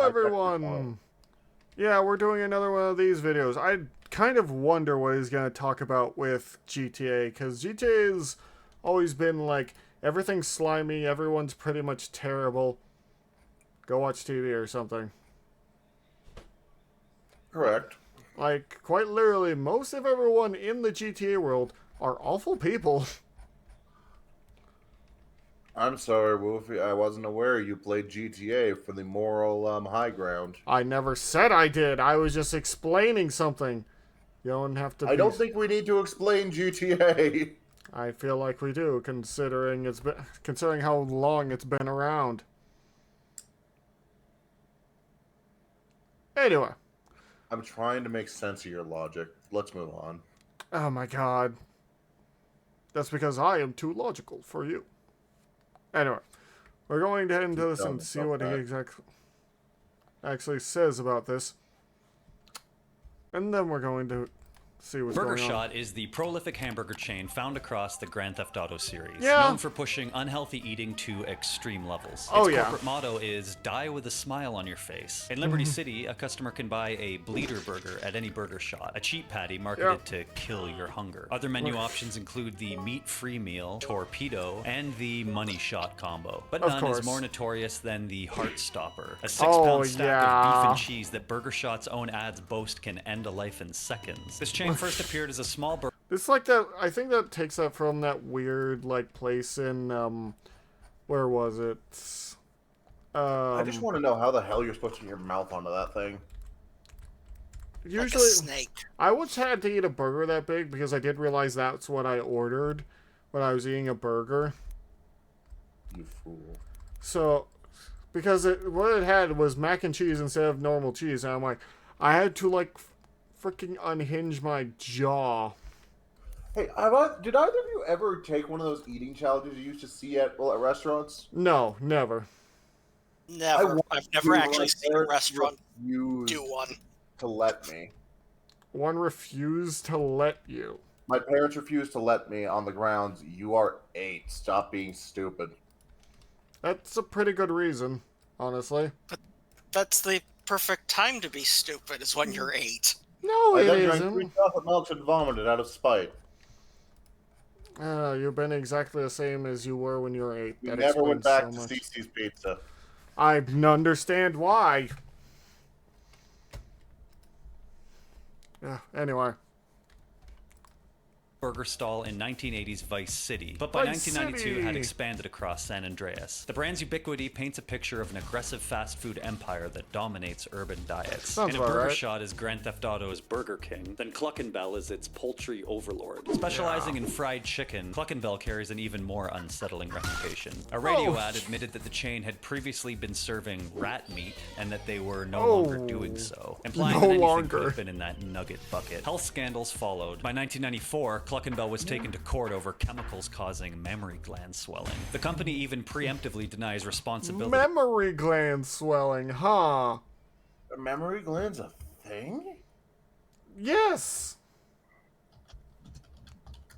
everyone! Yeah, we're doing another one of these videos. I kind of wonder what he's going to talk about with GTA, because GTA has always been like, everything's slimy, everyone's pretty much terrible. Go watch TV or something. Correct. Like, quite literally, most of everyone in the GTA world are awful people. I'm sorry, Wolfie. I wasn't aware you played GTA for the moral high ground. I never said I did. I was just explaining something. You don't have to I don't think we need to explain GTA. I feel like we do, considering how long it's been around. Anyway. I'm trying to make sense of your logic. Let's move on. Oh my god. That's because I am too logical for you. Anyway, we're going to head into this and see what he actually says about this. And then we're going to see what's Burger going on. Shot is the prolific hamburger chain found across the Grand Theft Auto series, Yeah. known for pushing unhealthy eating to extreme levels. Oh, its yeah. corporate motto is "Die with a smile on your face." In Liberty City, a customer can buy a bleeder burger at any Burger Shot, a cheap patty marketed to kill your hunger. Other menu options include the meat-free meal, torpedo, and the money shot combo. But none is more notorious than the Heart Stopper, a 6-pound stack of beef and cheese that Burger Shot's own ads boast can end a life in seconds. This chain first appeared as a small burger. It's like that. I think that takes that from that weird like place in where was it? I just want to know how the hell you're supposed to get your mouth onto that thing. Usually, like a snake. I once had to eat a burger that big because I did realize that's what I ordered when I was eating a burger. You fool. So, because what it had was mac and cheese instead of normal cheese, and I'm like, I had to like freaking unhinge my jaw. Hey, did either of you ever take one of those eating challenges you used to see at restaurants? No, never. Never. I've never actually seen a restaurant do one. To let me. One refused to let you. My parents refused to let me on the grounds, you are 8, stop being stupid. That's a pretty good reason, honestly. But that's the perfect time to be stupid, is when you're 8. No, I it then drank isn't. 3 chocolate milks and vomited out of spite. You've been exactly the same as you were when you were 8. We That never went back explains to so much. CC's Pizza. I understand why. Yeah, anyway. Burger stall in 1980's Vice City, but by 1992 had expanded across San Andreas. The brand's ubiquity paints a picture of an aggressive fast food empire that dominates urban diets. Sounds And if about Burger right. Shot is Grand Theft Auto's Burger King, then Cluckin Bell is its poultry overlord. Specializing in fried chicken, Cluckin Bell carries an even more unsettling reputation. A radio ad admitted that the chain had previously been serving rat meat and that they were no longer doing so, implying that anything could have been in that nugget bucket. Health scandals followed. By 1994, Cluckin Bell was taken to court over chemicals causing mammary gland swelling. The company even preemptively denies responsibility. Memory gland swelling, huh? A memory gland's a thing? Yes!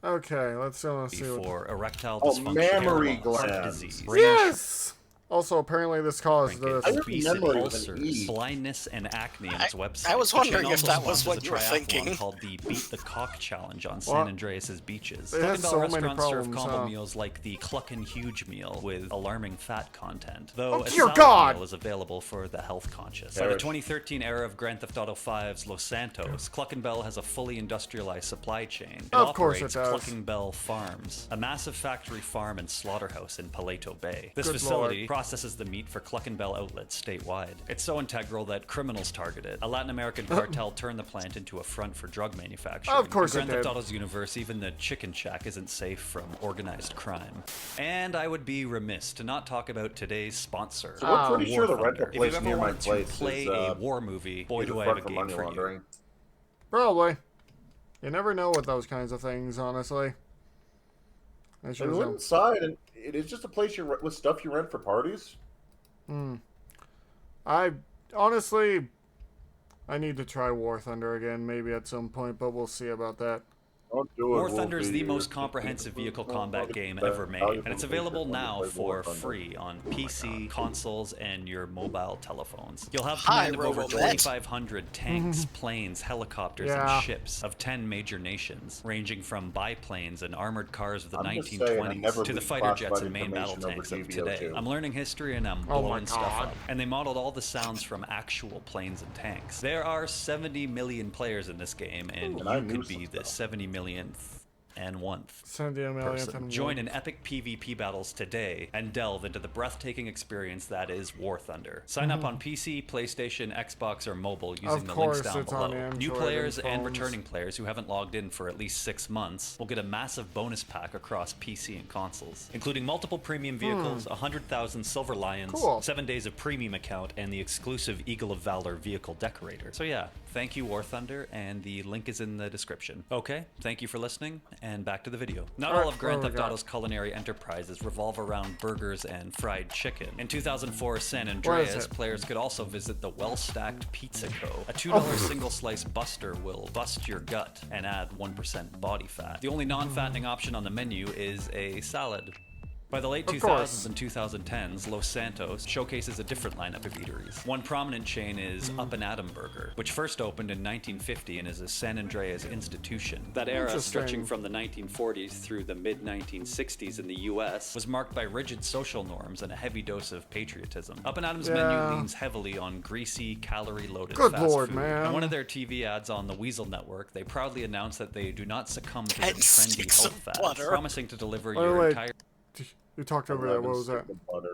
Okay, let's see what... For erectile Oh, dysfunction, mammary heart glands. disease, Yes! Also, apparently this caused the... obesity, memory with an ulcers, E. blindness, and acne on its website. I was The chain wondering if also that was sponsors what a you were triathlon thinking. called the Beat the Cock Challenge on San Andreas' beaches. It has Cluckin Bell so many restaurants serve problems, combo huh? meals like the Cluckin Huge Meal with alarming fat content, though Oh, a dear salad God! meal is available for the health conscious. By the 2013 era of Grand Theft Auto 5's Los Santos, Cluckin Bell has a fully industrialized supply chain. It Of course it operates does. Cluckin Bell Farms, a massive factory farm and slaughterhouse in Paleto Bay. This Good facility Lord. processes the meat for Cluckin Bell outlets statewide. It's so integral that criminals target it. A Latin American cartel turned the plant into a front for drug manufacturing. Of course In it Grand Theft did. Auto's universe, even the chicken shack isn't safe from organized crime. And I would be remiss to not talk about today's sponsor. So I'm pretty sure the War rental Thunder. place If you near ever my want to place play is, a war movie, boy is a do I front have a for game money for you. laundering. Probably. You never know with those kinds of things, honestly. I They live inside, and it is just a place with stuff you rent for parties. I honestly, I need to try War Thunder again, maybe at some point, but we'll see about that. Don't do it, War Thunder is Wolfie. the most comprehensive vehicle combat game ever made, and it's available now for free on PC, consoles, and your mobile telephones. You'll have command of over 2,500 tanks, planes, helicopters, and ships of 10 major nations, ranging from biplanes and armored cars of the 1920s to the fighter jets and main battle tanks of today. I'm learning history and I'm blowing stuff up. And they modeled all the sounds from actual planes and tanks. There are 70 million players in this game, and you could be the 70 millionth and one person. Join in epic PvP battles today and delve into the breathtaking experience that is War Thunder. Sign up on PC, PlayStation, Xbox, or mobile using the links down below. New players and returning players who haven't logged in for at least 6 months will get a massive bonus pack across PC and consoles, including multiple premium vehicles, 100,000 Silver Lions, 7 days of premium account, and the exclusive Eagle of Valor vehicle decorator. So yeah, thank you War Thunder, and the link is in the description. Okay, thank you for listening, and back to the video. Not all of Grand Theft Auto's culinary enterprises revolve around burgers and fried chicken. In 2004 San Andreas, players could also visit the Well-Stacked Pizza Co. A $2 single-slice buster will bust your gut and add 1% body fat. The only non-fattening option on the menu is a salad. By the late 2000s and 2010s, Los Santos showcases a different lineup of eateries. One prominent chain is Up and Atom Burger, which first opened in 1950 and is a San Andreas institution. That era, stretching from the 1940s through the mid-1960s in the US, was marked by rigid social norms and a heavy dose of patriotism. Up and Atom's menu leans heavily on greasy, calorie-loaded fast food. In one of their TV ads on the Weasel Network, they proudly announced that they do not succumb to the trendy health fads, promising to deliver your entire... You talked over that. What was that?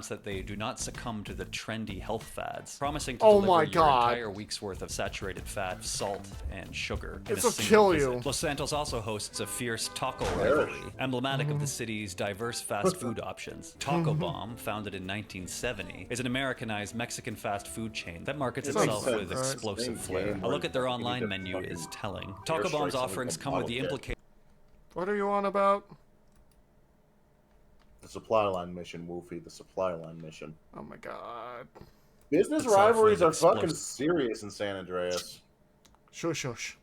That they do not succumb to the trendy health fads, promising to deliver your entire week's worth of saturated fat, salt, and sugar in a single visit. Los Santos also hosts a fierce taco rivalry, emblematic of the city's diverse fast food options. Taco Bomb, founded in 1970, is an Americanized Mexican fast food chain that markets itself with explosive flair. A look at their online menu is telling. Taco Bomb's offerings come with the implication... What are you on about? The supply line mission, Wolfie. The supply line mission. Oh my god. Business rivalries are fucking serious in San Andreas. Shush, shush.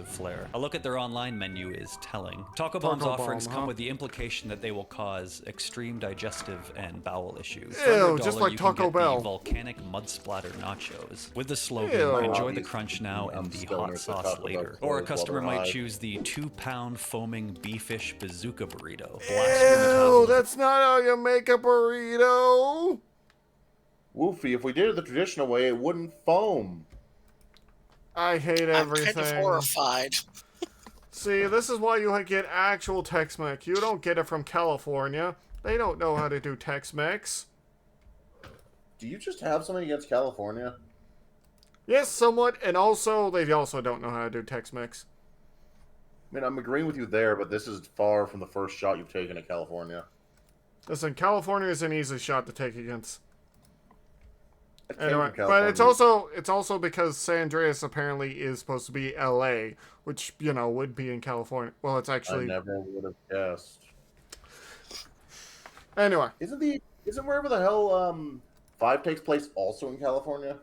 Flair. A look at their online menu is telling. Taco Bomb's offerings come with the implication that they will cause extreme digestive and bowel issues. Ew, just like Taco Bell. The volcanic mud splatter nachos with the slogan, enjoy the crunch now and the hot sauce later. Or a customer might choose the 2-pound foaming beefish bazooka burrito. Ew, that's not how you make a burrito. Woofy, if we did it the traditional way, it wouldn't foam. I hate everything. I'm kind of horrified. See, this is why you get actual Tex-Mex. You don't get it from California. They don't know how to do Tex-Mex. Do you just have something against California? Yes, somewhat, and also, they also don't know how to do Tex-Mex. I mean, I'm agreeing with you there, but this is far from the first shot you've taken at California. Listen, California is an easy shot to take against. Anyway, but it's also because San Andreas apparently is supposed to be LA, which, you know, would be in California. Well, it's actually... I never would have guessed. Anyway. Isn't wherever the hell 5 takes place also in California?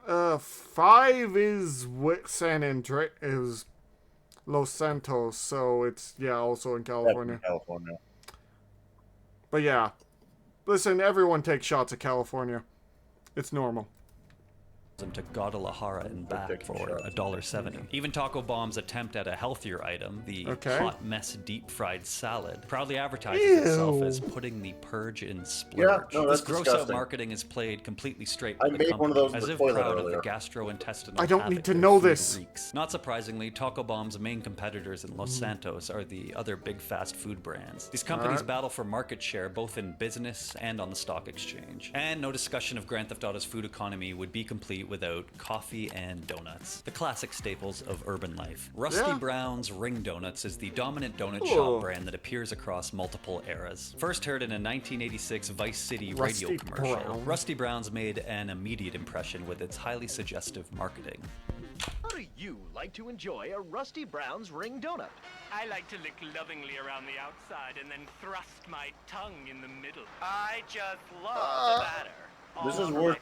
5 is with San Andreas, is Los Santos, so it's, yeah, also in California. California. But yeah. Listen, everyone takes shots at California. It's normal. To Guadalajara and back for $1.70. Even Taco Bomb's attempt at a healthier item, the hot mess deep fried salad, proudly advertises itself as putting the purge in splurge. Yeah, no, that's this gross out marketing is played completely straight by the company, one of those as if proud of the gastrointestinal I don't need to know this. Reeks. Not surprisingly, Taco Bomb's main competitors in Los Santos are the other big fast food brands. These companies battle for market share both in business and on the stock exchange. And no discussion of Grand Theft Auto's food economy would be complete without coffee and donuts, the classic staples of urban life. Rusty Brown's Ring Donuts is the dominant donut shop brand that appears across multiple eras. First heard in a 1986 Vice City radio commercial, Rusty Brown's made an immediate impression with its highly suggestive marketing. How do you like to enjoy a Rusty Brown's Ring Donut? I like to lick lovingly around the outside and then thrust my tongue in the middle. I just love the batter. This is worth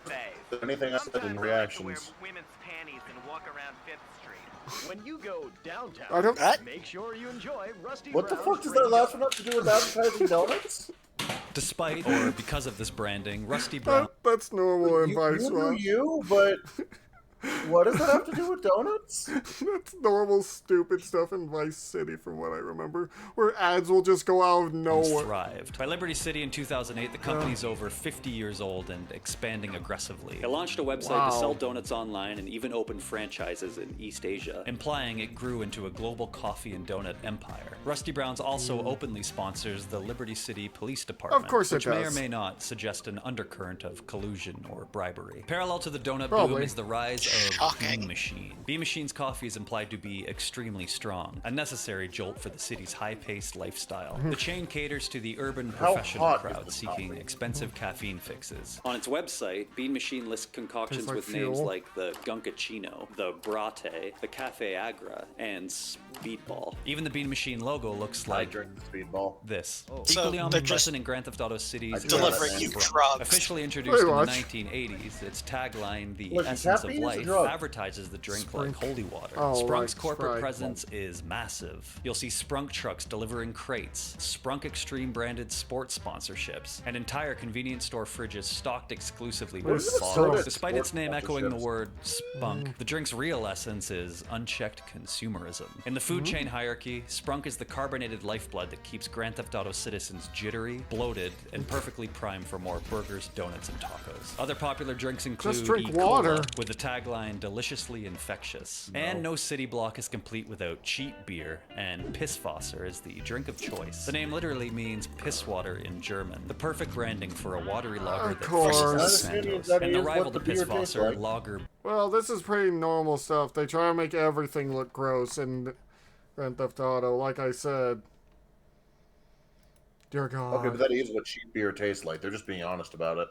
anything I said in reactions. I like to wear women's panties and walk around 5th Street. When you go downtown, I don't. What? make sure you enjoy Rusty What the Brown's fuck does that Ready last one have to do with advertising donuts? Despite or because of this branding, Rusty Brown That's normal in Vice do One. you, but what does that have to do with donuts? That's normal stupid stuff in Vice City, from what I remember, where ads will just go out of nowhere. thrived. By Liberty City in 2008, the company's over 50 years old and expanding aggressively. It launched a website to sell donuts online and even opened franchises in East Asia, implying it grew into a global coffee and donut empire. Rusty Brown's also openly sponsors the Liberty City Police Department, Of course it which may or does. may not suggest an undercurrent of collusion or bribery. Parallel to the donut boom Probably. is the rise of Shocking. Bean Machine. Bean Machine's coffee is implied to be extremely strong, a necessary jolt for the city's high-paced lifestyle. The chain caters to the urban How professional hot is crowd this seeking coffee? expensive caffeine fixes. On its website, Bean Machine lists concoctions Tastes like with names fuel. like the Gunkachino, the Bratte, the Cafe Agra, and Speedball. Even the Bean Machine logo looks I like drink the speedball. this. So Equally they're omnipresent just in Grand Theft Auto City's delivering you Sprunk. drugs. Officially introduced in Pretty the much. 1980s, its tagline, "The Listen, essence of caffeine is a life," drug. advertises the drink like Sprunk. holy water. Oh, Sprunk's like corporate Sprite. presence is massive. You'll see Sprunk trucks delivering crates, Sprunk Extreme branded sports sponsorships, and entire convenience store fridges stocked exclusively What with is this bottles. soda? Despite its name echoing the sponsorships? word spunk, the drink's real essence is unchecked consumerism. In the food chain hierarchy, Sprunk is the carbonated lifeblood that keeps Grand Theft Auto citizens jittery, bloated, and perfectly primed for more burgers, donuts, and tacos. Other popular drinks include Just drink E. Cola, water. with the tagline "Deliciously infectious." And no city block is complete without cheap beer, and Pisswasser is the drink of choice. The name literally means piss water in German, the perfect branding for a watery lager Of that course. fixes That is Santos, what and the rival the to beer tastes Pisswasser like. lager. Well, this is pretty normal stuff. They try to make everything look gross in Grand Theft Auto, like I said. Dear God. Okay, but that is what cheap beer tastes like. They're just being honest about it.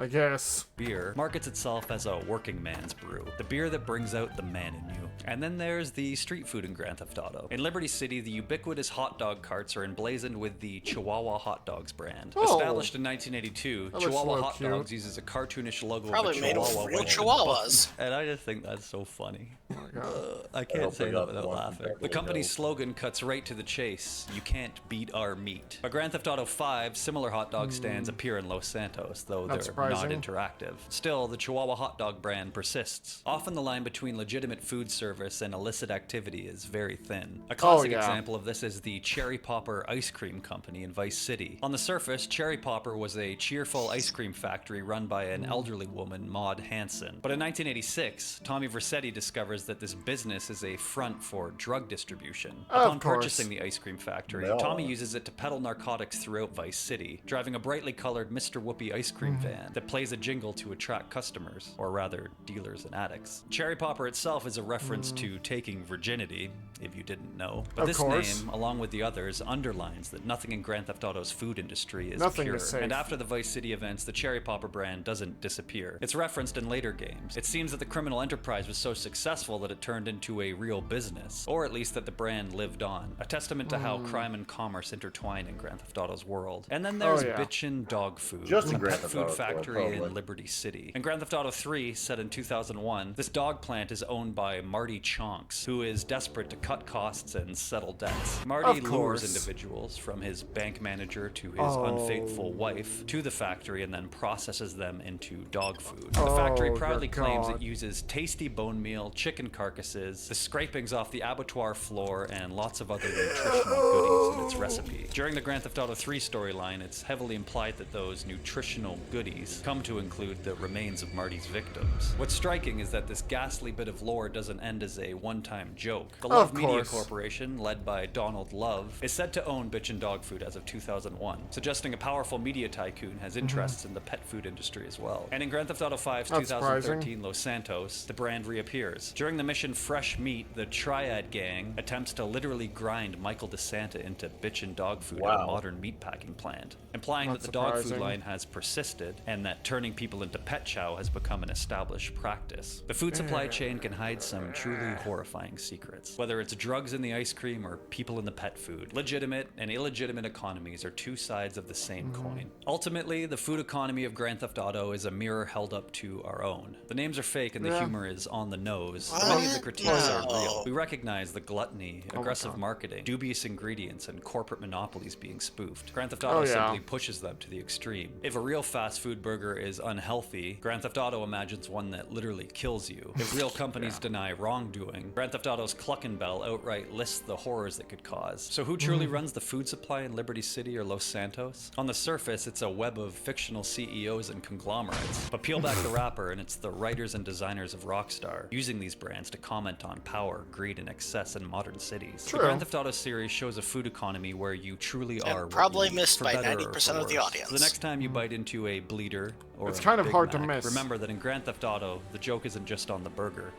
I guess. Beer markets itself as a working man's brew, the beer that brings out the man in you. And then there's the street food in Grand Theft Auto. In Liberty City, the ubiquitous hot dog carts are emblazoned with the Chihuahua Hot Dogs brand. Oh. Established in 1982, That looks Chihuahua so Hot cute. Dogs uses a cartoonish logo Probably of a made of Chihuahua real with a Chihuahuas. And I just think that's so funny. Oh my God. I can't hope say they that got without the one laughing. from The Beverly company's Hills. slogan cuts right to the chase. You can't beat our meat. By Grand Theft Auto 5, similar hot dog stands appear in Los Santos, though Not they're surprising. not interactive. Still, the Chihuahua hot dog brand persists. Often the line between legitimate food service and illicit activity is very thin. A classic yeah. example of this is the Cherry Popper Ice Cream Company in Vice City. On the surface, Cherry Popper was a cheerful ice cream factory run by an elderly woman, Maud Hanson. But in 1986, Tommy Vercetti discovers that this business is a front for drug distribution. Of Upon course. purchasing the ice cream factory, No. Tommy uses it to peddle narcotics throughout Vice City, driving a brightly colored Mr. Whoopi ice cream van that plays a jingle to attract customers, or rather, dealers and addicts. Cherry Popper itself is a reference to taking virginity, if you didn't know. But Of this course. name, along with the others, underlines that nothing in Grand Theft Auto's food industry is Nothing pure. is safe. And after the Vice City events, the Cherry Popper brand doesn't disappear. It's referenced in later games. It seems that the criminal enterprise was so successful that it turned into a real business, or at least that the brand lived on. A testament to how crime and commerce intertwine in Grand Theft Auto's world. And then there's yeah. Bitchin' Dog Food, Just in a Grand pet Theft food Auto's world, factory probably. in Liberty City. In Grand Theft Auto 3, set in 2001, this dog plant is owned by Marty Chonks, who is desperate to cut costs and settle debts. Marty Of lures course. individuals, from his bank manager to his Oh. unfaithful wife, to the factory and then processes them into dog food. The Oh, factory dear proudly claims God. it uses tasty bone meal, chicken carcasses, the scrapings off the abattoir floor, and lots of other nutritional goodies in its recipe. During the Grand Theft Auto 3 storyline, it's heavily implied that those nutritional goodies come to include the remains of Marty's victims. What's striking is that this ghastly bit of lore doesn't end as a one-time joke. The Love Media course. Corporation, led by Donald Love, is said to own Bitchin' Dog Food as of 2001, suggesting a powerful media tycoon has interests in the pet food industry as well. And in Grand Theft Auto 5's Not 2013 Los Santos, the brand reappears. During the mission Fresh Meat, the Triad Gang attempts to literally grind Michael DeSanta into Bitchin' Dog Food at a Wow. modern meatpacking plant, implying Not that the dog food surprising. line has persisted and that turning people into pet chow has become an established practice. The food supply chain can hide some truly horrifying secrets, whether it's it's drugs in the ice cream or people in the pet food, legitimate and illegitimate economies are two sides of the same coin. Ultimately, the food economy of Grand Theft Auto is a mirror held up to our own. The names are fake and the humor is on the nose, but many of the critiques are real. We recognize the gluttony, aggressive marketing, dubious ingredients, and corporate monopolies being spoofed. Grand Theft Auto simply pushes them to the extreme. If a real fast food burger is unhealthy, Grand Theft Auto imagines one that literally kills you. If real companies deny wrongdoing, Grand Theft Auto's Cluckin Bell outright lists the horrors it could cause. So who truly runs the food supply in Liberty City or Los Santos? On the surface, it's a web of fictional CEOs and conglomerates. But peel back the wrapper and it's the writers and designers of Rockstar, using these brands to comment on power, greed, and excess in modern cities. The Grand Theft Auto series shows a food economy where you truly are what probably you eat, missed for by better or 90% for of the worse. audience. So the next time you bite into a bleeder or It's a kind of Big hard to Mac, miss. remember that in Grand Theft Auto, the joke isn't just on the burger,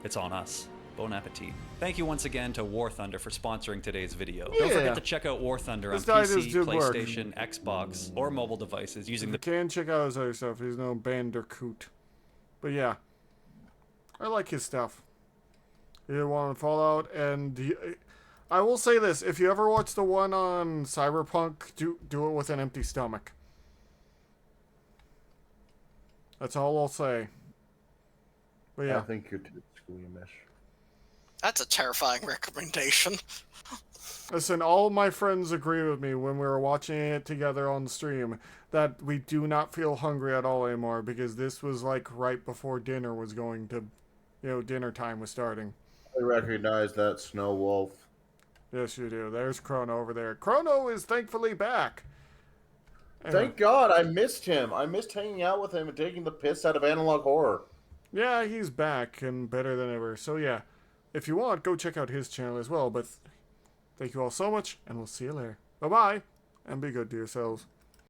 it's on us. Bon appetit. Thank you once again to War Thunder for sponsoring today's video. Don't forget to check out War Thunder on PC, PlayStation, Xbox, or mobile devices using the... You can check out his other stuff. He's no Bandicoot. But yeah. I like his stuff. He did one on Fallout, and I will say this. If you ever watch the one on Cyberpunk, do it with an empty stomach. That's all I'll say. But yeah. I think you're too squeamish. That's a terrifying recommendation. Listen, all my friends agree with me when we were watching it together on the stream that we do not feel hungry at all anymore because this was like right before dinner was going to, dinner time was starting. I recognize that Snow Wolf. Yes, you do. There's Chrono over there. Chrono is thankfully back. Thank God, I missed him. I missed hanging out with him and taking the piss out of analog horror. Yeah, he's back and better than ever. So yeah, if you want, go check out his channel as well. But thank you all so much, and we'll see you later. Bye-bye, and be good to yourselves.